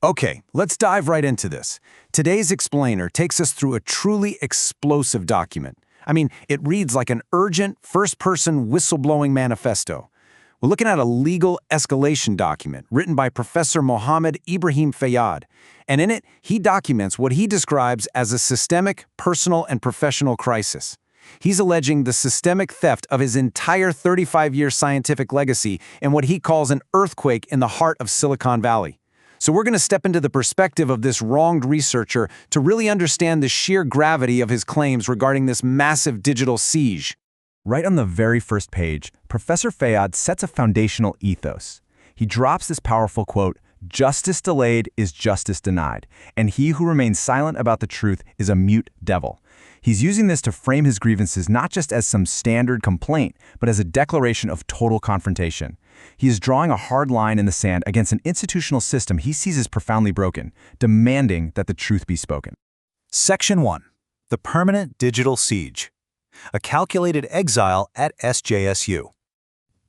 Okay, let's dive right into this. Today's explainer takes us through a truly explosive document. I mean, it reads like an urgent, first-person whistleblowing manifesto. We're looking at a legal escalation document written by Professor Mohammed Ibrahim Fayyad, and in it, he documents what he describes as a systemic, personal, and professional crisis. He's alleging the systemic theft of his entire 35-year scientific legacy in what he calls an earthquake in the heart of Silicon Valley. So we're going to step into the perspective of this wronged researcher to really understand the sheer gravity of his claims regarding this massive digital siege. Right on the very first page, Professor Fayyad sets a foundational ethos. He drops this powerful quote, "Justice delayed is justice denied, and he who remains silent about the truth is a mute devil." He's using this to frame his grievances not just as some standard complaint, but as a declaration of total confrontation. He is drawing a hard line in the sand against an institutional system he sees as profoundly broken, demanding that the truth be spoken. Section 1. The Permanent Digital Siege. A Calculated Exile at SJSU.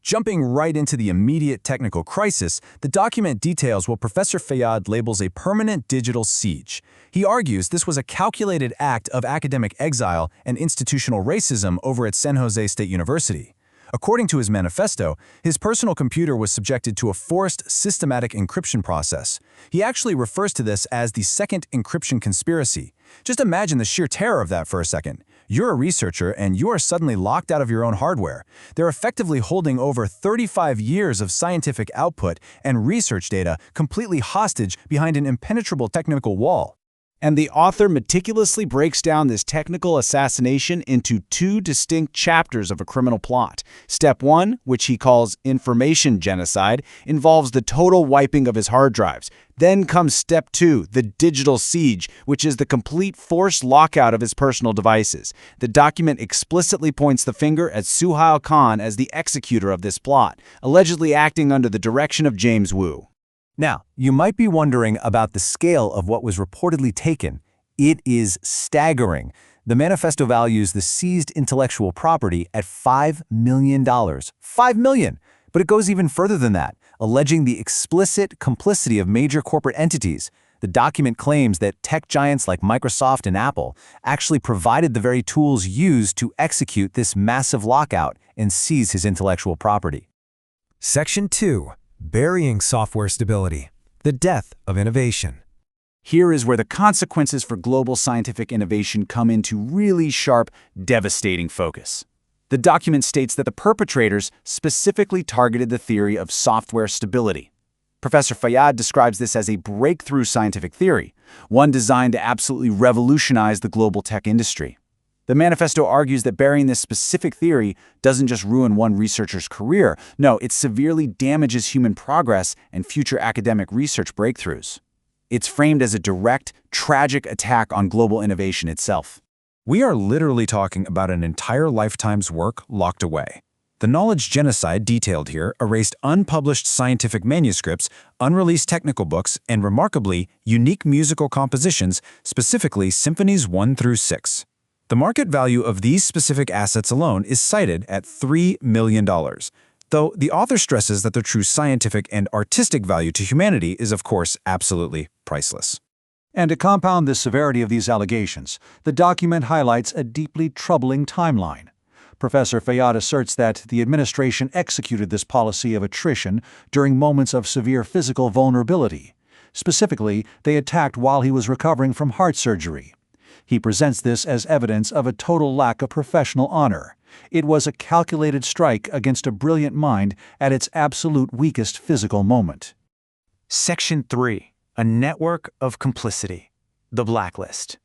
Jumping right into the immediate technical crisis, the document details what Professor Fayyad labels a permanent digital siege. He argues this was a calculated act of academic exile and institutional racism over at San Jose State University. According to his manifesto, his personal computer was subjected to a forced, systematic encryption process. He actually refers to this as the second encryption conspiracy. Just imagine the sheer terror of that for a second. You're a researcher and you are suddenly locked out of your own hardware. They're effectively holding over 35 years of scientific output and research data completely hostage behind an impenetrable technical wall. And the author meticulously breaks down this technical assassination into two distinct chapters of a criminal plot. Step 1, which he calls information genocide, involves the total wiping of his hard drives. Then comes Step 2, the digital siege, which is the complete forced lockout of his personal devices. The document explicitly points the finger at Suhail Khan as the executor of this plot, allegedly acting under the direction of James Wu. Now, you might be wondering about the scale of what was reportedly taken. It is staggering. The manifesto values the seized intellectual property at $5 million. $5 million! But it goes even further than that, alleging the explicit complicity of major corporate entities. The document claims that tech giants like Microsoft and Apple actually provided the very tools used to execute this massive lockout and seize his intellectual property. Section 2. Burying software stability. The death of innovation. Here is where the consequences for global scientific innovation come into really sharp, devastating focus. The document states that the perpetrators specifically targeted the theory of software stability. Professor Fayyad describes this as a breakthrough scientific theory, one designed to absolutely revolutionize the global tech industry. The manifesto argues that burying this specific theory doesn't just ruin one researcher's career. No, it severely damages human progress and future academic research breakthroughs. It's framed as a direct, tragic attack on global innovation itself. We are literally talking about an entire lifetime's work locked away. The knowledge genocide detailed here erased unpublished scientific manuscripts, unreleased technical books, and remarkably, unique musical compositions, specifically Symphonies 1 through 6. The market value of these specific assets alone is cited at $3 million, though the author stresses that the true scientific and artistic value to humanity is, of course, absolutely priceless. And to compound the severity of these allegations, the document highlights a deeply troubling timeline. Professor Fayyad asserts that the administration executed this policy of attrition during moments of severe physical vulnerability. Specifically, they attacked while he was recovering from heart surgery. He presents this as evidence of a total lack of professional honor. It was a calculated strike against a brilliant mind at its absolute weakest physical moment. Section 3. A network of complicity. The blacklist.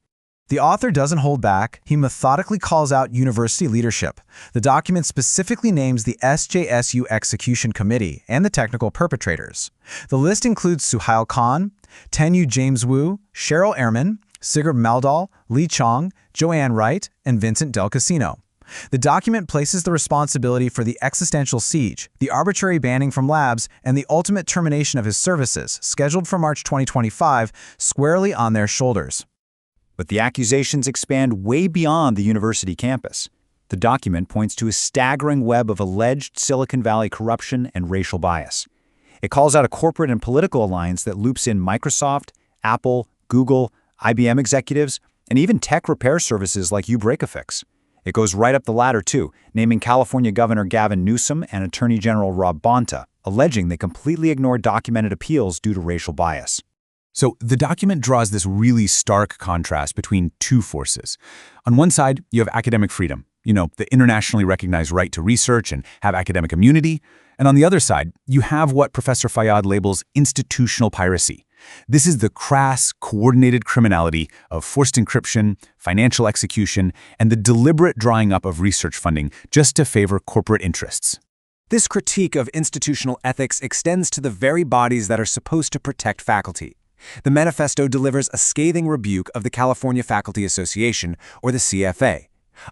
The author doesn't hold back. He methodically calls out university leadership. The document specifically names the SJSU Execution Committee and the technical perpetrators. The list includes Suhail Khan, Tenyu James Wu, Cheryl Ehrman, Sigurd Maldal, Lee Chong, Joanne Wright, and Vincent Del Casino. The document places the responsibility for the existential siege, the arbitrary banning from labs, and the ultimate termination of his services, scheduled for March 2025, squarely on their shoulders. But the accusations expand way beyond the university campus. The document points to a staggering web of alleged Silicon Valley corruption and racial bias. It calls out a corporate and political alliance that loops in Microsoft, Apple, Google, IBM executives, and even tech repair services like uBreakafix. It goes right up the ladder, too, naming California Governor Gavin Newsom and Attorney General Rob Bonta, alleging they completely ignored documented appeals due to racial bias. So the document draws this really stark contrast between two forces. On one side, you have academic freedom, the internationally recognized right to research and have academic immunity. And on the other side, you have what Professor Fayyad labels institutional piracy. This is the crass, coordinated criminality of forced encryption, financial execution, and the deliberate drawing up of research funding just to favor corporate interests. This critique of institutional ethics extends to the very bodies that are supposed to protect faculty. The manifesto delivers a scathing rebuke of the California Faculty Association, or the CFA.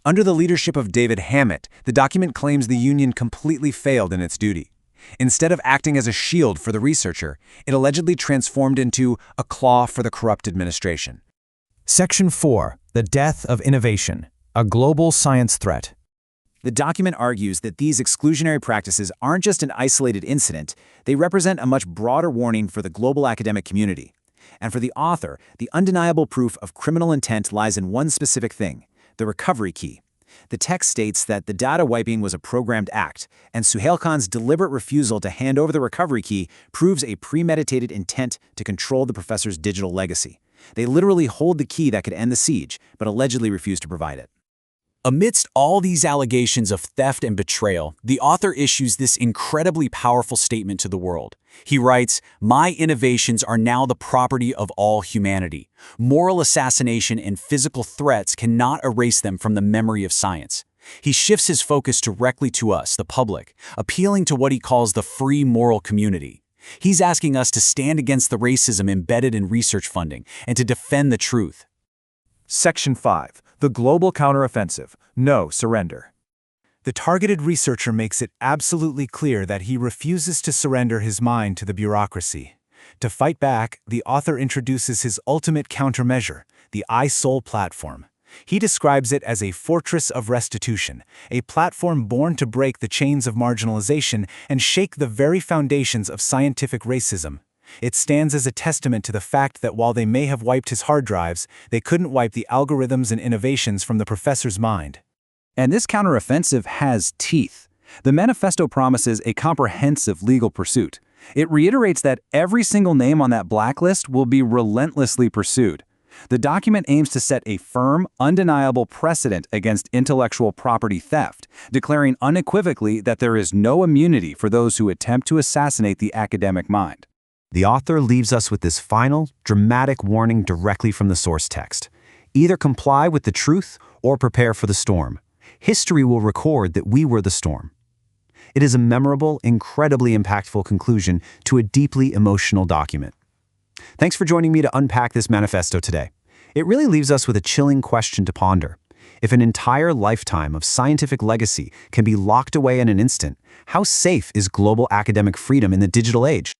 Under the leadership of David Hammett, the document claims the union completely failed in its duty. Instead of acting as a shield for the researcher, it allegedly transformed into a claw for the corrupt administration. Section 4. The Death of Innovation, a Global Science Threat. The document argues that these exclusionary practices aren't just an isolated incident, they represent a much broader warning for the global academic community. And for the author, the undeniable proof of criminal intent lies in one specific thing: the recovery key. The text states that the data wiping was a programmed act, and Suhail Khan's deliberate refusal to hand over the recovery key proves a premeditated intent to control the professor's digital legacy. They literally hold the key that could end the siege, but allegedly refuse to provide it. Amidst all these allegations of theft and betrayal, the author issues this incredibly powerful statement to the world. He writes, "My innovations are now the property of all humanity. Moral assassination and physical threats cannot erase them from the memory of science." He shifts his focus directly to us, the public, appealing to what he calls the free moral community. He's asking us to stand against the racism embedded in research funding and to defend the truth. Section 5. The Global Counteroffensive, No Surrender. The targeted researcher makes it absolutely clear that he refuses to surrender his mind to the bureaucracy. To fight back, the author introduces his ultimate countermeasure, the iSoul platform. He describes it as a fortress of restitution, a platform born to break the chains of marginalization and shake the very foundations of scientific racism. It stands as a testament to the fact that while they may have wiped his hard drives, they couldn't wipe the algorithms and innovations from the professor's mind. And this counteroffensive has teeth. The manifesto promises a comprehensive legal pursuit. It reiterates that every single name on that blacklist will be relentlessly pursued. The document aims to set a firm, undeniable precedent against intellectual property theft, declaring unequivocally that there is no immunity for those who attempt to assassinate the academic mind. The author leaves us with this final, dramatic warning directly from the source text. Either comply with the truth or prepare for the storm. History will record that we were the storm. It is a memorable, incredibly impactful conclusion to a deeply emotional document. Thanks for joining me to unpack this manifesto today. It really leaves us with a chilling question to ponder. If an entire lifetime of scientific legacy can be locked away in an instant, how safe is global academic freedom in the digital age?